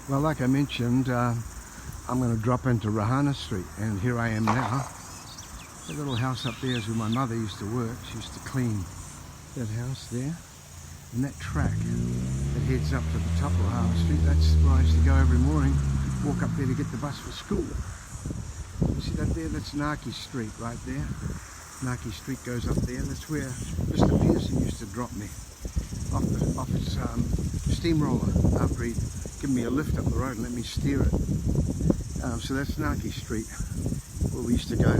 Well, like I mentioned, I'm going to drop into Reihana Street, and here I am now. That little house up there is where my mother used to work. She used to clean that house there. And that track that heads up to the top of Reihana Street, that's where I used to go every morning, walk up there to get the bus for school. You see that there? That's Naki Street right there. Naki Street goes up there. That's where Mr. Pearson used to drop me off his steamroller after he'd given me a lift up the road and let me steer it. So that's Naki Street, where we used to go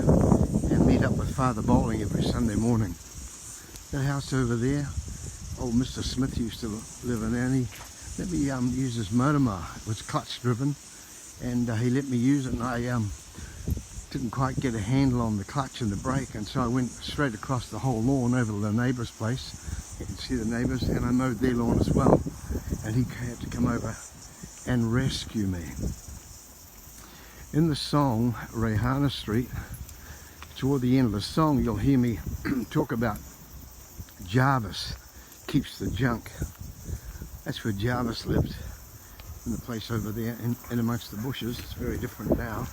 and meet up with Father Bowling every Sunday morning. That house over there, old Mr. Smith used to live in there, and he let me use his motor. It was clutch driven, and he let me use it, and I didn't quite get a handle on the clutch and the brake, and so I went straight across the whole lawn over to the neighbour's place. You can see the neighbours, and I mowed their lawn as well, and he had to come over and rescue me. In the song Reihana Street, toward the end of the song, you'll hear me talk about Jarvis keeps the junk. That's where Jarvis lived, in the place over there in amongst the bushes. It's very different now,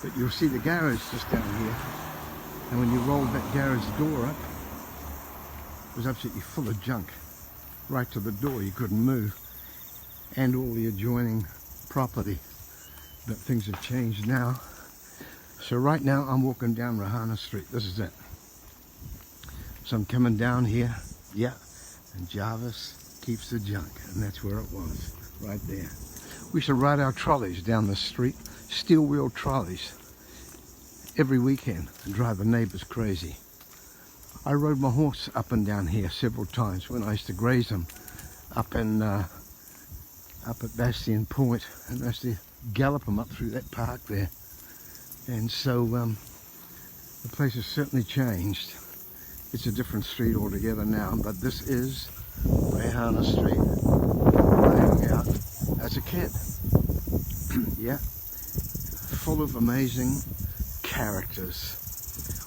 but you'll see the garage just down here, and when you rolled that garage door up, it was absolutely full of junk right to the door. You couldn't move, and all the adjoining property. But things have changed now. So right now I'm walking down Reihana Street. This is it. So I'm coming down here, yeah, and Jarvis keeps the junk, and that's where it was, right there. We should ride our trolleys down the street, steel wheel trolleys, every weekend, and drive the neighbours crazy. I rode my horse up and down here several times when I used to graze him up at Bastion Point, and I used to gallop him up through that park there. And so the place has certainly changed. It's a different street altogether now, but this is Reihana Street, where I hung out as a kid. Yeah, full of amazing characters.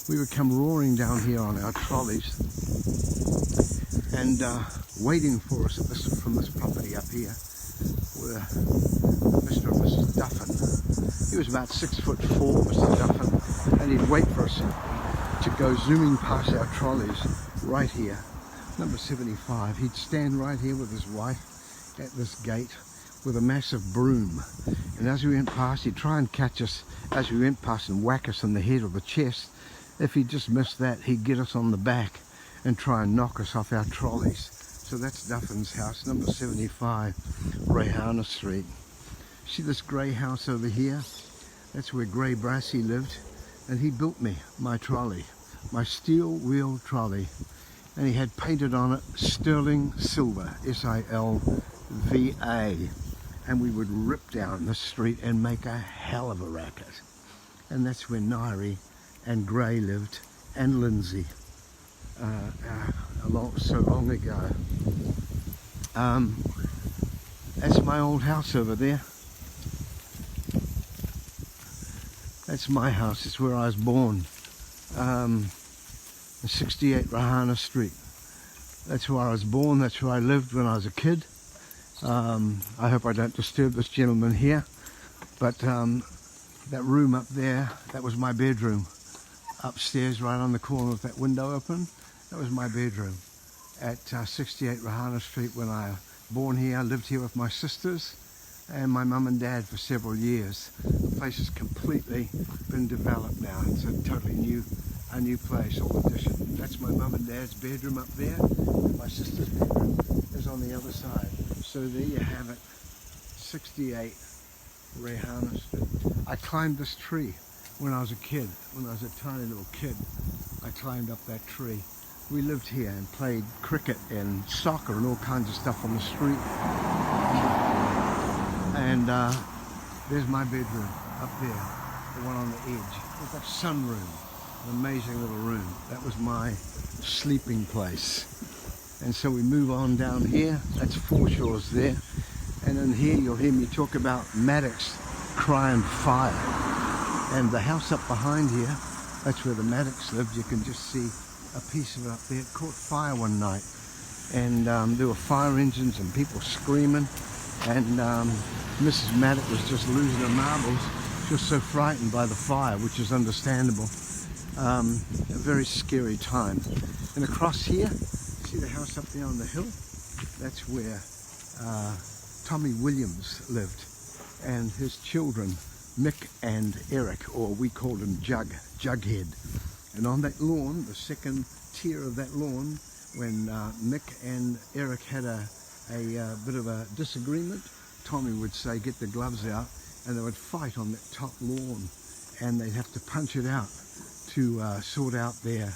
We would come roaring down here on our trolleys, and waiting for us from this property up here were Mr. and Mrs. Duffin. He was about 6'4", Mr. Duffin, and he'd wait for us to go zooming past our trolleys right here, number 75. He'd stand right here with his wife at this gate with a massive broom, and as we went past, he'd try and catch us as we went past and whack us in the head or the chest. If he just missed that, he'd get us on the back and try and knock us off our trolleys. So that's Duffin's house, number 75, Reihana Street. See this grey house over here? That's where Grey Brassy lived, and he built me my trolley, my steel wheel trolley, and he had painted on it sterling silver, S-I-L-V-A, and we would rip down the street and make a hell of a racket. And that's where Nairi and Gray lived, and Lindsay, so long ago. That's my old house over there. That's my house. It's where I was born. 68 Reihana Street. That's where I was born. That's where I lived when I was a kid. I hope I don't disturb this gentleman here, but that room up there, that was my bedroom. Upstairs, right on the corner with that window open, that was my bedroom at 68 Reihana Street. When I was born here, I lived here with my sisters and my mum and dad for several years. The place has completely been developed now. It's a totally new place, all addition. That's my mum and dad's bedroom up there, and my sister's bedroom is on the other side. So there you have it, 68 Reihana Street. I climbed this tree when I was a kid, when I was a tiny little kid. I climbed up that tree. We lived here and played cricket and soccer and all kinds of stuff on the street. And there's my bedroom up there, the one on the edge. With that sunroom, an amazing little room. That was my sleeping place. And so we move on down here. That's Foreshores there. And in here you'll hear me talk about Maddox crying fire. And the house up behind here, that's where the Maddox lived. You can just see a piece of it up there. It caught fire one night, and there were fire engines and people screaming, And Mrs. Maddox was just losing her marbles. She was so frightened by the fire, which is understandable. A very scary time. And across here, see the house up there on the hill? That's where Tommy Williams lived, and his children, Mick and Eric, or we called him Jughead. And on that lawn, the second tier of that lawn, when Mick and Eric had a bit of a disagreement, Tommy would say, get the gloves out, and they would fight on that top lawn, and they'd have to punch it out to sort out their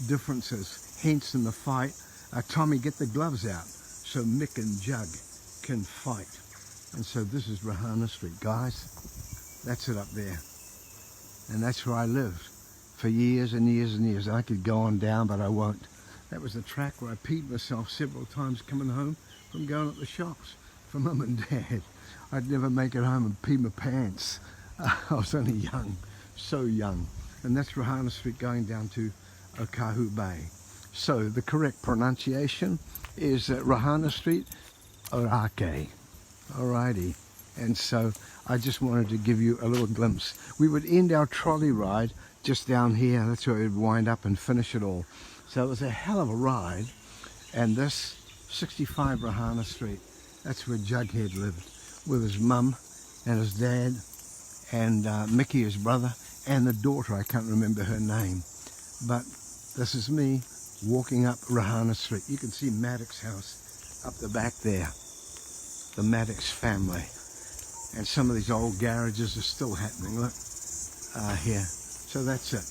differences. Hence in the fight, Tommy, get the gloves out so Mick and Jug can fight. And so this is Reihana Street, guys. That's it up there. And that's where I lived for years and years and years. I could go on down, but I won't. That was the track where I peed myself several times coming home from going up the shops for Mum and Dad. I'd never make it home and pee my pants. I was only young, so young. And that's Reihana Street going down to Okahu Bay. So the correct pronunciation is Reihana Street, Orake. Alrighty. And so I just wanted to give you a little glimpse. We would end our trolley ride just down here. That's where we'd wind up and finish it all. So it was a hell of a ride. And this 65 Reihana Street, that's where Jughead lived with his mum and his dad and Mickey, his brother, and the daughter. I can't remember her name. But this is me walking up Reihana Street. You can see Maddox's house up the back there. The Maddox family. And some of these old garages are still happening, look, here. So that's it.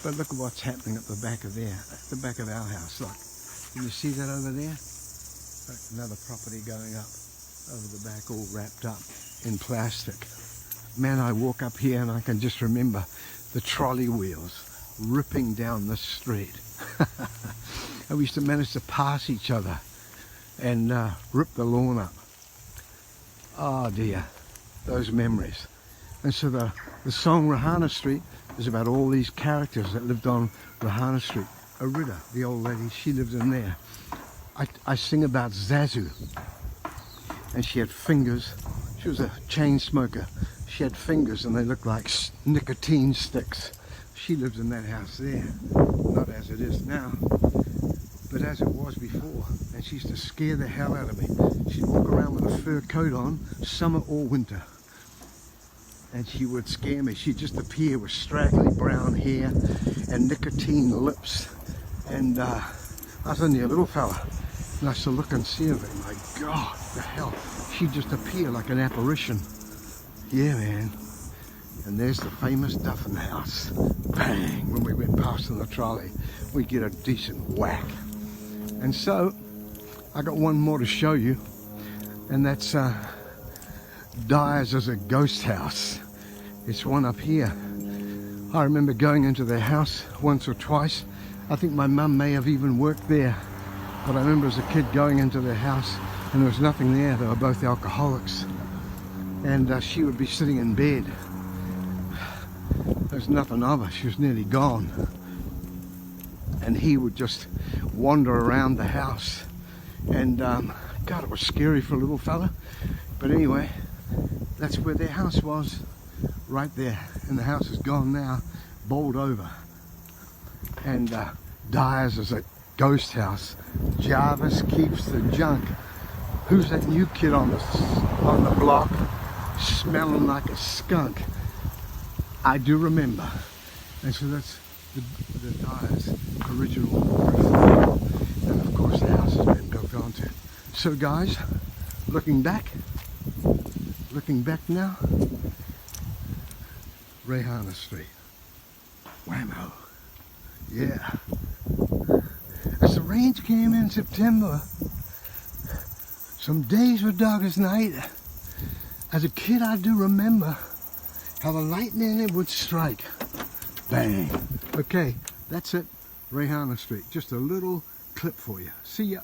But look at what's happening at the back of there, at the back of our house, look. Can you see that over there? Look, another property going up over the back, all wrapped up in plastic. Man, I walk up here and I can just remember the trolley wheels ripping down this street. And we used to manage to pass each other and rip the lawn up. Oh dear, those memories. And so the song Reihana Street is about all these characters that lived on Reihana Street. Arida, the old lady, she lived in there. I sing about Zazu, and she had fingers. She was a chain smoker. She had fingers and they looked like nicotine sticks. She lived in that house there, not as it is now, but as it was before. And she used to scare the hell out of me. She'd walk around with a fur coat on, summer or winter, and she would scare me. She'd just appear with straggly brown hair and nicotine lips. And I was only a little fella, and I used to look and see her, and my God, the hell, she'd just appear like an apparition. Yeah, man. And there's the famous Duffin house. Bang! When we went past in the trolley, we'd get a decent whack. And so, I got one more to show you, and that's Dyer's as a ghost house. It's one up here. I remember going into their house once or twice. I think my mum may have even worked there. But I remember as a kid going into their house and there was nothing there. They were both alcoholics. And she would be sitting in bed. There's nothing of her. She was nearly gone. And he would just wander around the house. And God, it was scary for a little fella. But anyway, that's where their house was. Right there. And the house is gone now. Bowled over. And Dyer's is a ghost house. Jarvis keeps the junk. Who's that new kid on the block smelling like a skunk? I do remember. And so that's the Dyer's original roof. And of course the house has been built onto. So guys, looking back now, Reihana Street. Whammo. Yeah. As the rains came in September, some days were dark as night. As a kid, I do remember how the lightning would strike. Bang. Okay, that's it. Reihana Street. Just a little clip for you. See ya.